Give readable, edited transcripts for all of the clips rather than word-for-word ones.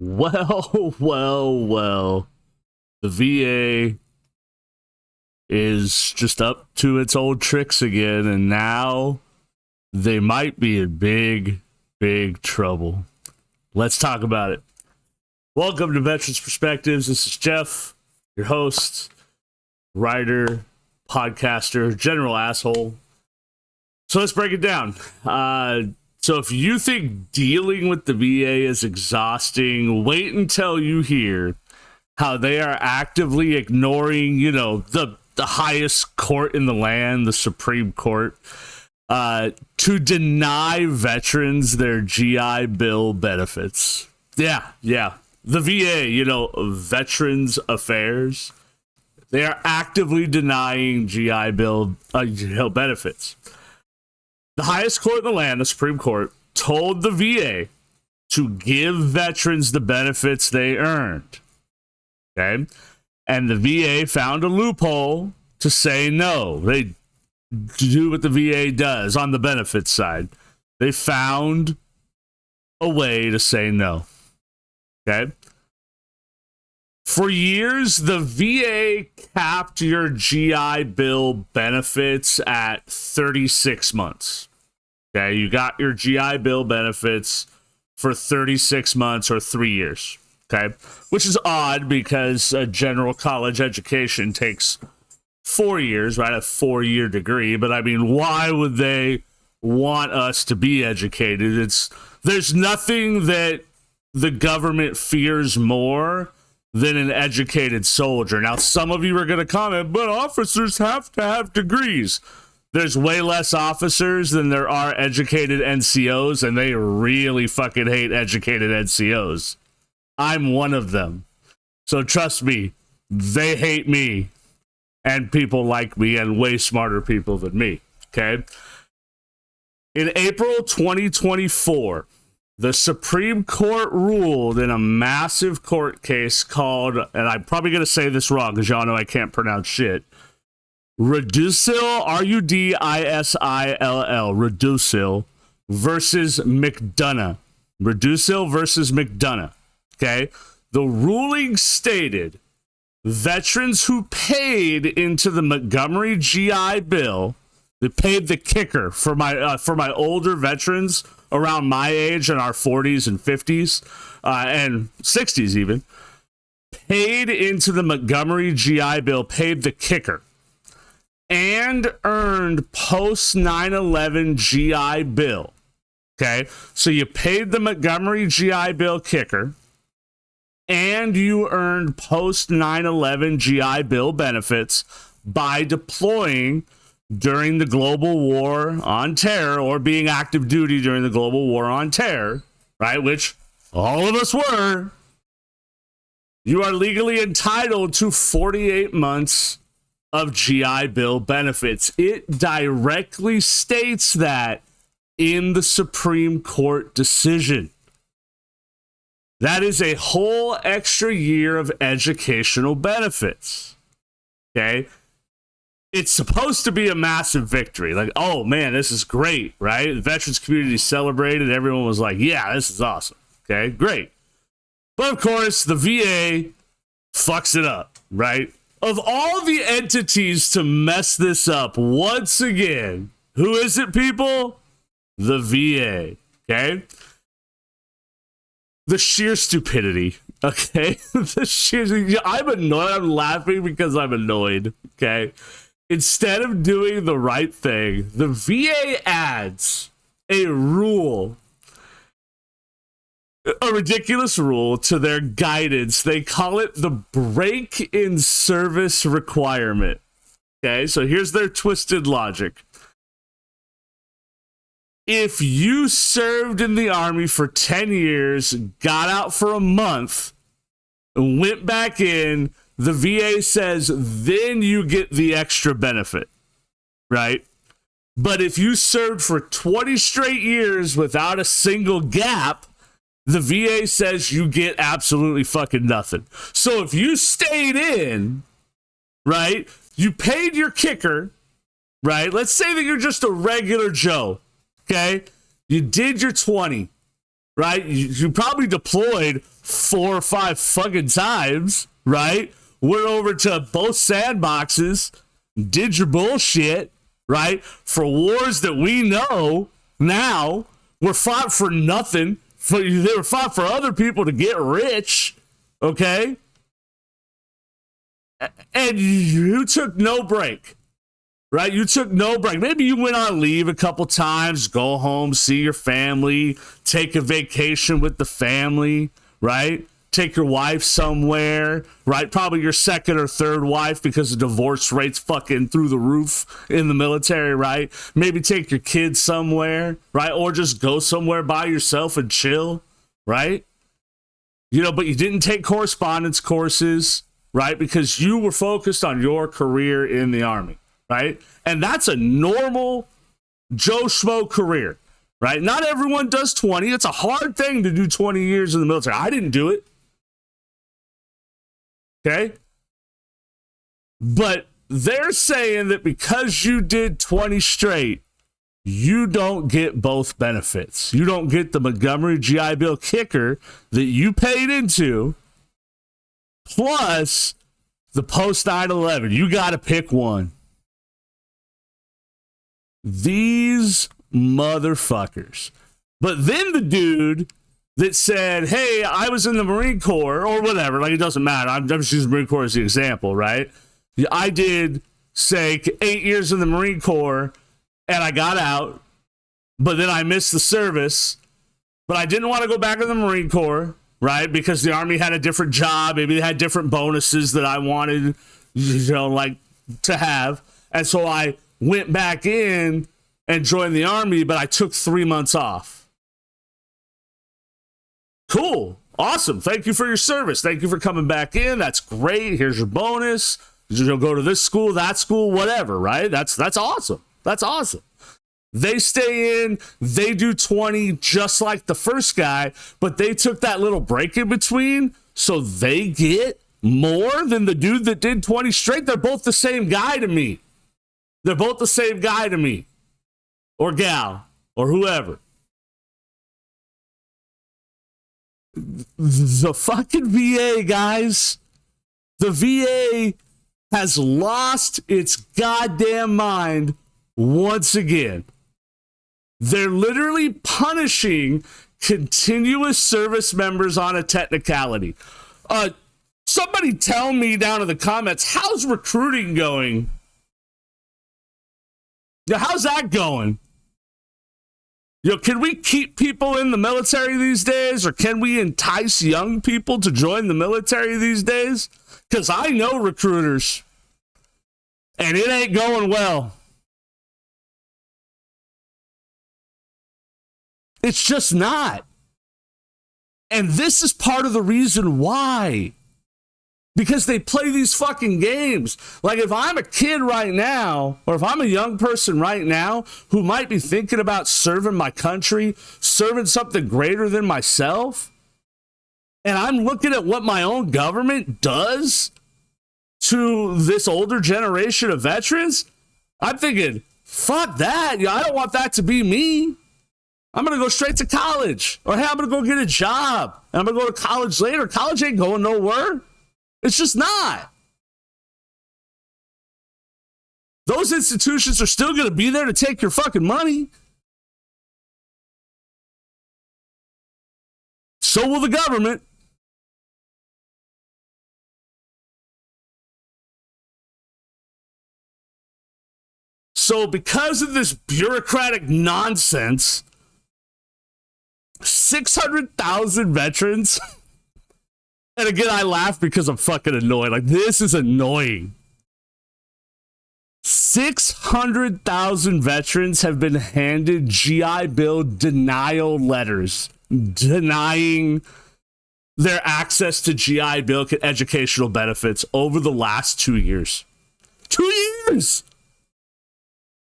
Well, well, well. The VA is just up to its old tricks again, and now they might be in big, big trouble. Let's talk about it. Welcome to Veterans Perspectives. This is Jeff, your host, writer, podcaster, general asshole. So let's break it down. So if you think dealing with the VA is exhausting, wait until you hear how they are actively ignoring, the highest court in the land, the Supreme Court, to deny veterans their GI Bill benefits. Yeah. The VA, Veterans Affairs, they are actively denying GI Bill benefits. The highest court in the land, the Supreme Court, told the VA to give veterans the benefits they earned. Okay? And the VA found a loophole to say no. They do what the VA does on the benefits side. They found a way to say no. Okay? For years, the VA capped your GI Bill benefits at 36 months. Okay, you got your GI Bill benefits for 36 months or 3 years. Okay, which is odd because a general college education takes 4 years, right? A 4-year degree. But I mean, why would they want us to be educated? There's nothing that the government fears more than an educated soldier. Now, some of you are going to comment, but officers have to have degrees. There's way less officers than there are educated NCOs, and they really fucking hate educated NCOs. I'm one of them. So trust me, they hate me and people like me and way smarter people than me, okay? In April 2024, the Supreme Court ruled in a massive court case called, and I'm probably going to say this wrong because y'all know I can't pronounce shit, Rudisill, R-U-D-I-S-I-L-L, Rudisill versus McDonough. Rudisill versus McDonough, okay? The ruling stated veterans who paid into the Montgomery GI Bill, they paid the kicker for my older veterans around my age in our 40s and 50s and 60s even, paid into the Montgomery GI Bill, paid the kicker, and earned post 9/11 GI Bill. Okay, so you paid the Montgomery GI Bill kicker, and you earned post 9/11 GI Bill benefits by deploying during the global war on terror or being active duty during the global war on terror, right? Which all of us were. You are legally entitled to 48 months of GI Bill benefits. It directly states that in the Supreme Court decision. That is a whole extra year of educational benefits. Okay? It's supposed to be a massive victory. Like, oh man, this is great, right? The veterans community celebrated. Everyone was like, yeah, this is awesome. Okay, great. But of course, the VA fucks it up, right? Of all the entities to mess this up, once again, who is it, people? The VA, okay? The sheer stupidity, okay? I'm annoyed. I'm laughing because I'm annoyed, okay? Instead of doing the right thing, the VA adds a rule, a ridiculous rule to their guidance. They call it the break-in service requirement. Okay, so here's their twisted logic. If you served in the Army for 10 years, got out for a month, and went back in, the VA says then you get the extra benefit, right? But if you served for 20 straight years without a single gap, the VA says you get absolutely fucking nothing. So if you stayed in, right, you paid your kicker, right? Let's say that you're just a regular Joe, okay? You did your 20, right? You probably deployed 4 or 5 fucking times, right? Went over to both sandboxes, did your bullshit, right? For wars that we know now were fought for nothing. They were fought for other people to get rich, okay? And you took no break, right? You took no break. Maybe you went on leave a couple times, go home, see your family, take a vacation with the family, right? Take your wife somewhere, right? Probably your second or third wife because the divorce rate's fucking through the roof in the military, right? Maybe take your kids somewhere, right? Or just go somewhere by yourself and chill, right? You know, but you didn't take correspondence courses, right? Because you were focused on your career in the Army, right? And that's a normal Joe Schmo career, right? Not everyone does 20. It's a hard thing to do 20 years in the military. I didn't do it. Okay? But they're saying that because you did 20 straight, you don't get both benefits. You don't get the Montgomery GI Bill kicker that you paid into, plus the post 9/11. You got to pick one. These motherfuckers. But then the dude that said, hey, I was in the Marine Corps, or whatever, like it doesn't matter. I'm just using the Marine Corps as the example, right? I did, say, 8 years in the Marine Corps, and I got out, but then I missed the service, but I didn't want to go back in the Marine Corps, right? Because the Army had a different job. Maybe they had different bonuses that I wanted, you know, like to have. And so I went back in and joined the Army, but I took 3 months off. Cool. Awesome. Thank you for your service. Thank you for coming back in. That's great. Here's your bonus. You'll go to this school, that school, whatever, right? That's awesome. That's awesome. They stay in, they do 20 just like the first guy, but they took that little break in between, so they get more than the dude that did 20 straight. They're both the same guy to me. They're both the same guy to me. Or gal. Or whoever. The fucking VA, guys. The VA has lost its goddamn mind once again. They're literally punishing continuous service members on a technicality. Somebody tell me down in the comments, how's recruiting going? Now, how's that going? You know, can we keep people in the military these days, or can we entice young people to join the military these days? Because I know recruiters, and it ain't going well. It's just not. And this is part of the reason why. Because they play these fucking games. Like if I'm a kid right now, or if I'm a young person right now who might be thinking about serving my country, serving something greater than myself, and I'm looking at what my own government does to this older generation of veterans, I'm thinking, fuck that. I don't want that to be me. I'm going to go straight to college. Or hey, I'm going to go get a job. And I'm going to go to college later. College ain't going nowhere. It's just not. Those institutions are still going to be there to take your fucking money. So will the government. So because of this bureaucratic nonsense, 600,000 veterans... And again, I laugh because I'm fucking annoyed. Like, this is annoying. 600,000 veterans have been handed GI Bill denial letters denying their access to GI Bill educational benefits over the last 2 years. 2 years!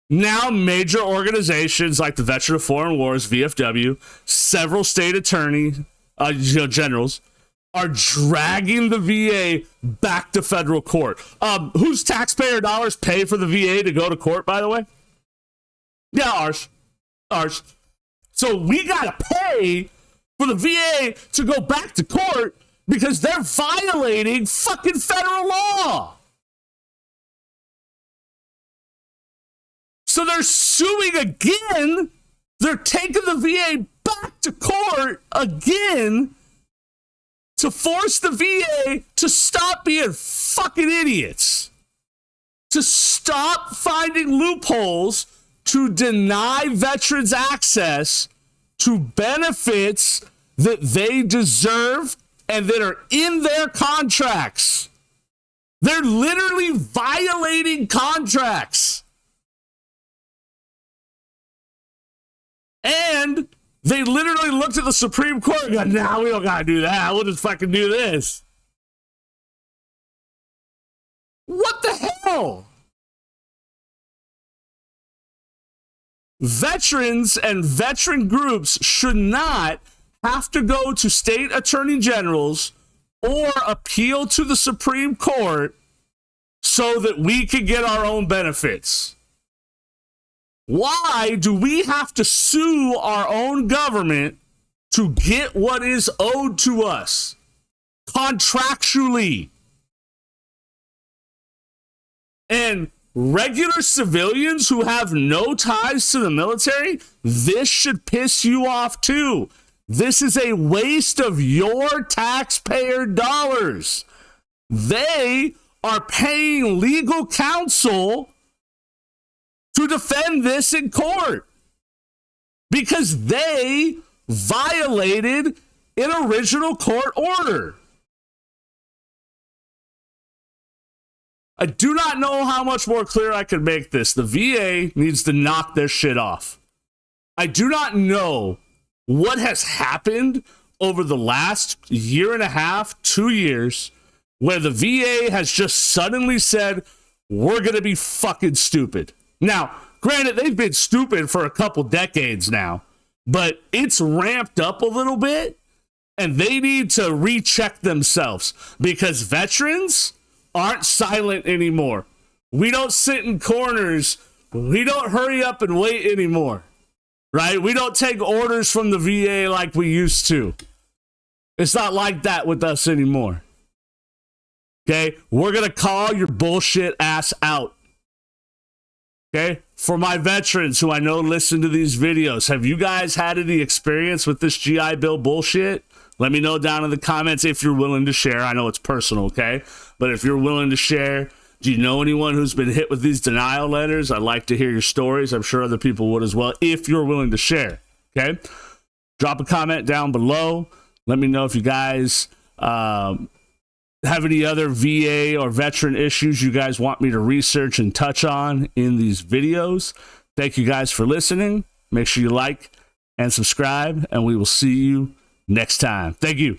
Now, major organizations like the Veteran of Foreign Wars, VFW, several state attorney generals, are dragging the VA back to federal court. Whose taxpayer dollars pay for the VA to go to court, by the way? Yeah, ours. So we gotta pay for the VA to go back to court because they're violating fucking federal law. So they're suing again. They're taking the VA back to court again to force the VA to stop being fucking idiots, to stop finding loopholes to deny veterans access to benefits that they deserve and that are in their contracts. They're literally violating contracts. And they literally looked at the Supreme Court and go, nah, we don't gotta do that. We'll just fucking do this. What the hell? Veterans and veteran groups should not have to go to state attorney generals or appeal to the Supreme Court so that we can get our own benefits. Why do we have to sue our own government to get what is owed to us contractually? And regular civilians who have no ties to the military, this should piss you off too. This is a waste of your taxpayer dollars. They are paying legal counsel to defend this in court because they violated an original court order. I do not know how much more clear I can make this. The VA needs to knock their shit off. I do not know what has happened over the last year and a half, 2 years, where the VA has just suddenly said, we're going to be fucking stupid. Now, granted, they've been stupid for a couple decades now, but it's ramped up a little bit, and they need to recheck themselves because veterans aren't silent anymore. We don't sit in corners. We don't hurry up and wait anymore, right? We don't take orders from the VA like we used to. It's not like that with us anymore. Okay? We're going to call your bullshit ass out. Okay, for my veterans who I know listen to these videos, have you guys had any experience with this GI Bill bullshit? Let me know down in the comments if you're willing to share. I know it's personal, okay? But if you're willing to share, do you know anyone who's been hit with these denial letters? I'd like to hear your stories. I'm sure other people would as well, if you're willing to share, okay? Drop a comment down below. Let me know if you guys have any other VA or veteran issues you guys want me to research and touch on in these videos. Thank you guys for listening. Make sure you like and subscribe, and we will see you next time. Thank you.